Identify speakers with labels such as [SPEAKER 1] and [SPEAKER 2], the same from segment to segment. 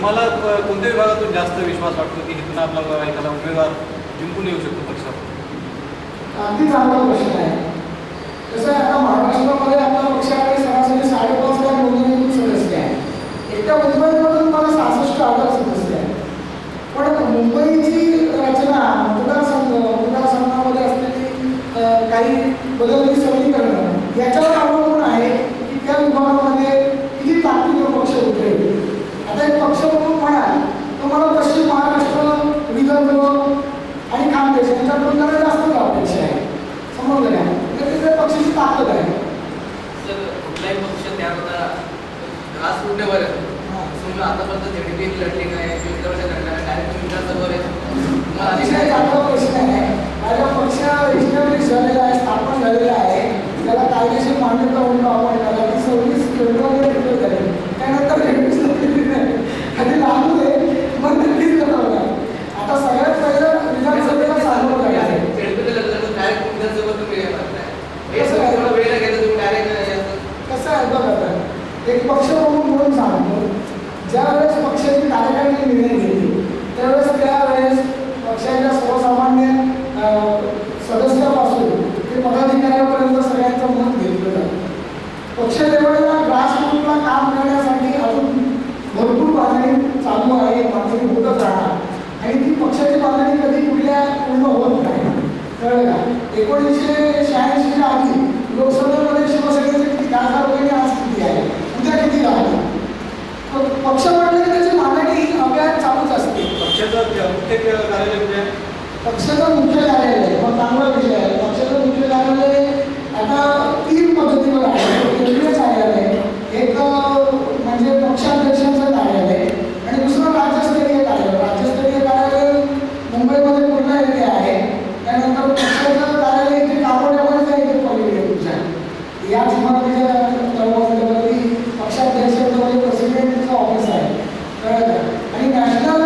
[SPEAKER 1] तुम्हाला कोणत्या विभागातून जास्त विश्वास वाटतो की इथून आपला एखादा उमेदवार जिंकून येऊ शकतो पक्षात?
[SPEAKER 2] अगदी चांगला प्रश्न आहे. कसं आहे, आता महाराष्ट्रामध्ये आपल्या पक्षाकडे सरासरी 5.5 लाख नोंदणीकृत सदस्य आहे. एकट्या मुंबईमधून मला 66,000 सदस्य आहे. पण मुंबईची रचना मतदारसंघामध्ये असलेली काही बदलती समीकरणं याच्यावर अवलंबून आहे की त्या विभागामध्ये किती ताकदीचा पक्ष उतरेल. आता एक पक्ष म्हणून म्हणाल तर मला पश्चिम महाराष्ट्र, विदर्भ आणि खानदेश यांच्याकडून जरा जास्त अपेक्षा आहे. समजलं नाही तिथे पक्षाची ताकद आहे.
[SPEAKER 3] सर कुठलाही पक्ष त्यामध्ये रास उठण्यावर समजा आतापर्यंत झेडपी लढली नाही, विदर्भाच्या लढल्या नाही, डायरेक्ट विधानसभेवर
[SPEAKER 2] अतिशय चांगला प्रश्न आहे. माझा पक्ष इस्टॅब्लिश झालेला आहे, स्थापन झालेला आहे. त्याला कायदेशीर मान्यता म्हणून आपण त्याला 26 फेब्रुवारीला डिक्लेअर झाली. त्यानंतर कधी लागू दे मग नक्कीच करणार. आता सगळ्यात पहिलं विधानसभेला सामोरं जायचं आहे.
[SPEAKER 3] झेडपीला लढलं डायरेक्ट विधानसभा तुम्ही येणार नाही. हे सगळं वेळ घेता तुम्ही डायरेक्ट
[SPEAKER 2] कसं आहे बघा, एक पक्ष म्हणून सांगतो, ज्यावेळेस पक्षाची कार्यकारिणी निर्णय घेतली त्यावेळेस त्यावेळेस पक्षाच्या सर्वसामान्य सदस्यापासून ते पदाधिकाऱ्यापर्यंत सगळ्यांचं मत घेतलं जातं. पक्ष लेवलला ग्रासरूटला काम करण्यासाठी अजून भरपूर बांधणी चालू आहे, बांधणी होतच राहणार आणि ती पक्षाची बांधणी कधी पूर्ण होत नाही. कळलं का? 1986च्या आधी लोकसभेमध्ये शिवसेनेचे किती खासदार वगैरे आज किती आहे, उद्या किती राहते. पक्ष म्हटलं की त्याची मागणी अभ्यास चालूच असते.
[SPEAKER 1] पक्षाचं मुख्य कार्यालय कुठे आहे?
[SPEAKER 2] पक्षाचं मुख्य कार्यालय मग चांगला विषय आहे. पक्षाचं मुख्य कार्यालय आता 3 पद्धतीवर आहे. केंद्रीय कार्यालय, एक म्हणजे पक्षाध्यक्षांचं कार्यालय आणि दुसरं राज्यस्तरीय कार्यालय. राज्यस्तरीय कार्यालय मुंबईमध्ये पूर्ण येथे आहे. त्यानंतर पक्षाचं कार्यालय इथे कामोड्यामध्येच आहे, इथे पलीकडे तुमच्या याच इमारतीच्या दरवाजावरती पक्षाध्यक्षांचं प्रेसिडेंटचं ऑफिस आहे. आणि नॅशनल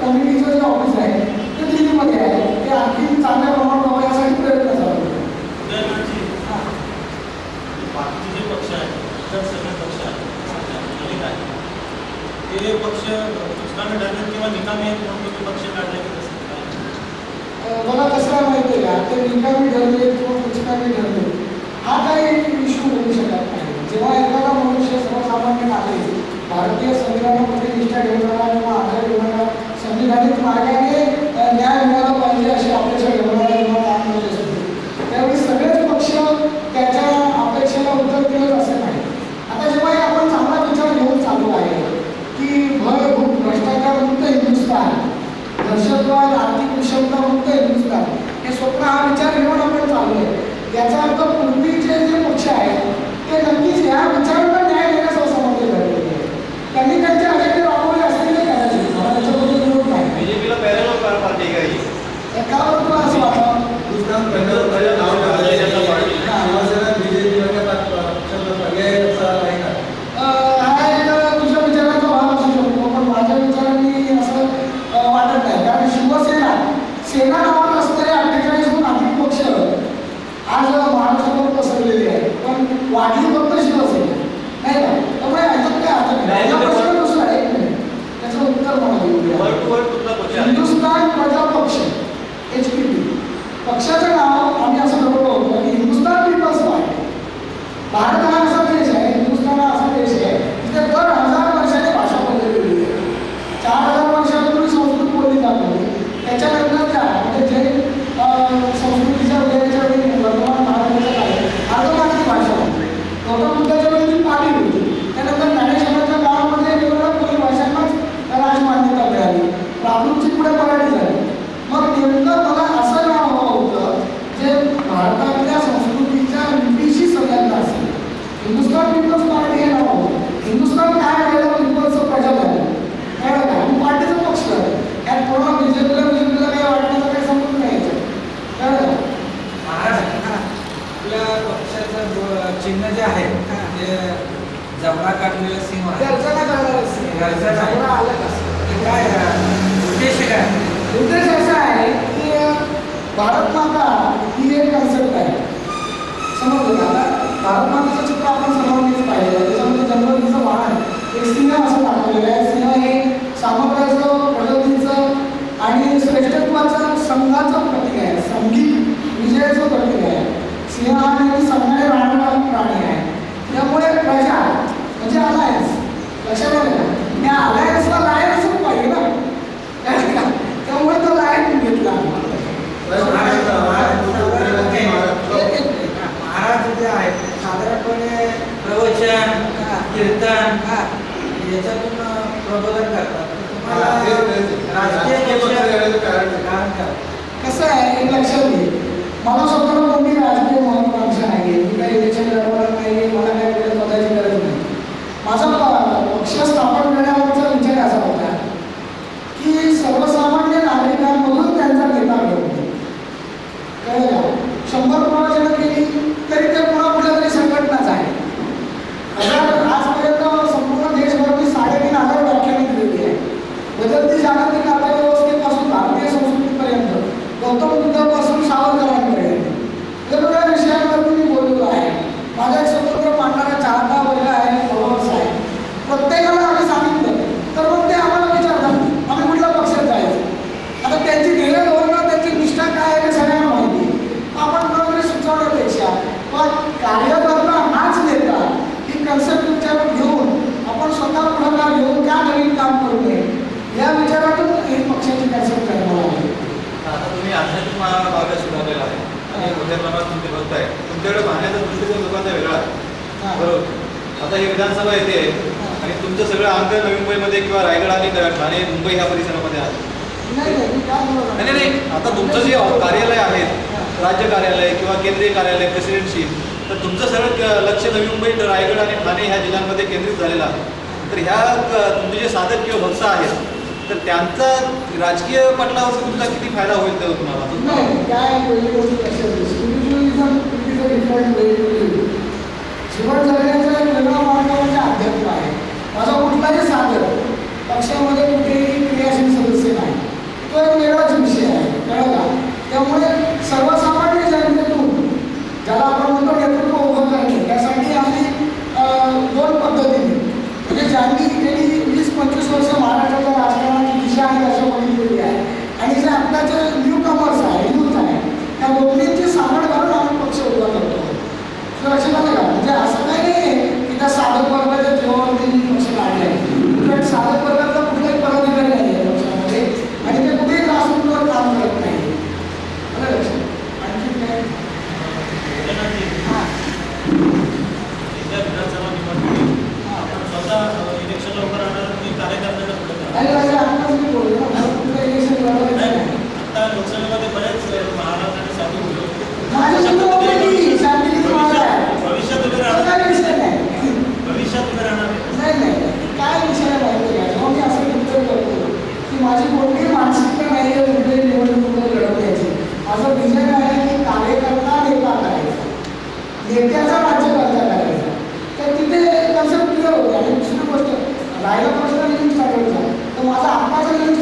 [SPEAKER 2] कमिटीचं जे ऑफिस आहे ते दिल्लीमध्ये आहे. ते आणखी चांगल्या प्रमाणात व्हावं यासाठी प्रयत्न चालू आहे.
[SPEAKER 4] बाकीचे जे पक्ष आहेत, इतर सगळे पक्ष आहेत ते पक्ष पुस्तकाने ठरले किंवा निकामी आहेत म्हणून तुम्ही पक्ष काढले की कसं काय?
[SPEAKER 2] मला कसं आहे माहिती आहे का, ते निकामी ठरले किंवा पुस्तकाने ठरले हा काही इश्यू होऊ शकत नाही. जेव्हा एखादा मनुष्य सर्वसामान्य नागरिक भारतीय संविधानामध्ये निष्ठा ठेवणारा किंवा आधार ठेवणारा, संविधानिक मार्गाने न्याय मिळाला पाहिजे अशी अपेक्षा ठेवणारा किंवा काम करत असतो, त्यावेळी सगळेच पक्ष त्याच्या अपेक्षेला उत्तर दिलं असं नाही. आता जेव्हा आपण चांगला विचार घेऊन चालू आहे की भयभूत भ्रष्टाचार मुक्त हिंदुस्थान, दहशतवाद, आर्थिक विषमता मुक्त हिंदुस्थान, हे स्वप्न हा विचार घेऊन आपण चालू आहे. याचा अर्थ पूर्वीचे जे पक्ष आहेत ते नक्कीच ह्या विचारांना न्याय देण्यास असमर्थ झालेले आहेत. त्यांनी त्यांचे अजेंडे राबवले असतील कदाचित, मला त्याच्याबद्दल विरोध नाही.
[SPEAKER 1] बीजेपीला पॅरलल पार्टी काही
[SPEAKER 2] एकावर तुला असं वाटतं तुझ्या विचाराचा भाग असू शकतो, पण माझ्या विचारांनी असं वाटत नाही. कारण शिवसेना सेना नावात असणारे 48हून अधिक पक्ष आज महाराष्ट्रावर पसरलेले आहेत, पण वाढली फक्त शिवसेना नाही का. त्यामुळे याच्यात काय अर्थ नाही. प्रश्न दुसरा एक मिनिट त्याचं उत्तर मला देऊ. हिंदुस्थान प्रजा पक्ष HPP पक्षाचं नाव आम्ही असं ठरवलं होतं की हिंदुस्थान पीपल्स पार्टी. भारत हा असा देश आहे, हिंदुस्थान हा असा देश आहे जिथे दर 1000 वर्षांनी भाषा बदललेली आहे. 4000 वर्षापूर्वी संस्कृत बोलली जात होती. त्याच्यानंतरच्या म्हणजे जे संस्कृतीच्या उदयाच्या वेळी वर्तमान भारताच्या काळात अर्धमानवी भाषा होती. गौतम बुद्धाच्या वेळी ती पाली होती. त्यानंतर ज्ञानेश्वरांच्या काळामध्ये वेगवेगळ्या बोली भाषांनाच राजमान्यता मिळाली. प्राकृतची पुढे मराठी झाली. मग नेमकं मला असं नाव हवं होतं जे भारतातल्या संस्कृतीच्या लिपीशी संलग्न असेल. हिंदुस्थान पीपल्स पार्टी हे नाव होतं. हिंदुस्थान काय झालं, पीपल्सचं प्रजा झालं. कळलं का? आणि पार्टीचा पक्ष झाला. यात कोणा बीजेपीला काही वाटण्याचं काही संबंध नाही. कळलं का?
[SPEAKER 5] महाराष्ट्र आपल्या पक्षाचं चिन्ह जे आहे ते जबडा काढलेलं सिंह आहे.
[SPEAKER 2] गर्जना करणारं सिंह.
[SPEAKER 5] गर्जना
[SPEAKER 2] आलं कसं
[SPEAKER 5] काय उद्देश काय?
[SPEAKER 2] उद्देश असा आहे की भारत माता ही एक कन्सेप्ट आहे. समजलं का? भारत मातेचं चित्र आपण सर्वांनीच पाहिलं. त्याच्यामध्ये जनरलीचं वाहन एक सिंह असं दाखवलेलं आहे. सिंह हे विजयाचं प्रतीक आहे. सिंह हा नेहमी सन्माने राहणारा प्राणी आहे. त्यामुळे प्रजा म्हणजे अलायन्स, लक्षात आलं का? त्या अलायन्सला लायन्सच पाहिजे ना, त्यामुळे तो लायन घेतला.
[SPEAKER 5] महाराज जे आहेत साधारणपणे प्रवचन, कीर्तन याच्यातून प्रबोधन करतात. तुम्हाला राजकीय कारण काय?
[SPEAKER 2] कसं आहे एक लक्षात घे, मला स्वतःला कोणती राजकीय महत्वाकांक्षा नाही आहे. मी काही इलेक्शन लढवणार नाही आहे, मला काही वेळ पदाची गरज नाही. माझा पक्ष स्थापन करण्यावरचा विचार असा होता की सर्वसामान्य नागरिकांमधून त्यांचा नेता घडवतो. कळलं का? 100 प्रवचनं केली तरी ते पुन्हा कुठल्या तरी संघटनाच आहे. आजपर्यंत संपूर्ण देशभर मी 3500 व्याख्याने दिलेली आहे. बदलती जागतिक अर्थव्यवस्थेपासून भारतीय संस्कृतीपर्यंत, गौतम बुद्धापासून सावरकरांपर्यंत वेगवेगळ्या विषयांवरती मी बोललेलो आहे. माझा एक स्वतंत्र मांडणारा चाहता वर्ग आहे, फॉलोअर्स आहे. प्रत्येकाला आम्ही सांगितलं तर मग ते आम्हाला विचारतात आम्ही कुठल्या पक्षात जायचं. आता त्यांची ध्येय धोरणं, त्यांची निष्ठा काय आहे हे सगळ्यांना माहिती आहे. आपण बरोबर सुचवण्यापेक्षा पण कार्यकर्ता हाच नेता ही कन्सेप्ट विचारात घेऊन आपण स्वतः पुढाकार घेऊन त्या नवीन काम करू नये या विचारातून ही पक्षाची कन्सेप्ट करण्यात आली.
[SPEAKER 1] आता तुम्ही आध्यात्मिक मार्ग सुधारलेला आहे आणि मोठ्या प्रमाणात तुम्ही बघताय, तुमच्याकडे पाहण्याचा दृष्टिकोन लोकांचा वेगळा आहे. बरोबर. आता हे विधानसभा येते आणि तुमचं सगळं अंक नवी मुंबईमध्ये किंवा रायगड आणि ठाणे मुंबई ह्या परिसरामध्ये आहे. नाही नाही, आता तुमचं जे कार्यालय आहे, राज्य कार्यालय किंवा केंद्रीय कार्यालय, प्रेसिडेंटशिप, तर तुमचं सगळं लक्ष नवी मुंबई, रायगड आणि ठाणे ह्या जिल्ह्यांमध्ये केंद्रित झालेलं आहे. तर ह्या तुमचे जे साधक किंवा भक्त आहेत तर त्यांचा राजकीय पटलावर तुमचा किती फायदा होईल तेव्हा तुम्हाला?
[SPEAKER 2] नाही, काय जीवन जगण्याचा एक वेगळा मार्ग म्हणजे अध्यात्म आहे. माझा कुठलाही साधक पक्षामध्ये कुठेही क्रियाशील सदस्य नाही, तो एक वेगळाच विषय आहे. कळला? त्यामुळे सर्वसामान्य जनतेतून ज्याला आपण म्हणतो नेतृत्व उभं करणे, त्यासाठी आम्ही 2 पद्धतीने म्हणजे ज्यांनी गेली 20-25 वर्ष महाराष्ट्राच्या राजकारणाची दिशा आणि अशा बघितलेली आहे आणि जे आत्ताचे न्यू कमर्स आहे, यूथ आहे, त्या दोन्हींची सामड घालून आम्ही पक्ष उभा करतो. लक्षात आलं का? म्हणजे असं काही नाही की त्या साधक वर्गाच्या जीवावरती मी पक्ष काढले आहे. साधक वर्गाचा कुठलाही पदाधिकारी नाही आहे पक्षामध्ये आणि ते कुठेही ग्रासरूटवर काम करत नाही. आणखी काय?
[SPEAKER 4] विधानसभा निवडणुकीत आपण स्वतः इलेक्शन लवकर आणणार की कार्यकर्त्यांना
[SPEAKER 2] मी बोललो ना, कुठलं इलेक्शन लढवायचं नाही.
[SPEAKER 4] आता लोकसभेमध्ये बरेच महाराष्ट्र आणि साधू होते. भविष्यात उभे राहणार भविष्यात उभे राहणार
[SPEAKER 2] नाही. काय विषय माहिती आहे, जेव्हा मी असं उत्तर करतो की माझी कोणती मानसिकता नाही आहे कुठे निवडणुकीमध्ये लढवण्याची. माझं विजय आहे की कार्यकर्ता नेता करायचा, नेत्याचा राज्यकर्ता करायचा. तर तिथे कन्सेप्ट क्लिअर होते. आणि दुसरी गोष्ट राहिला प्रश्न निधी स्टार्टचा, तर माझा आत्ताचा निधी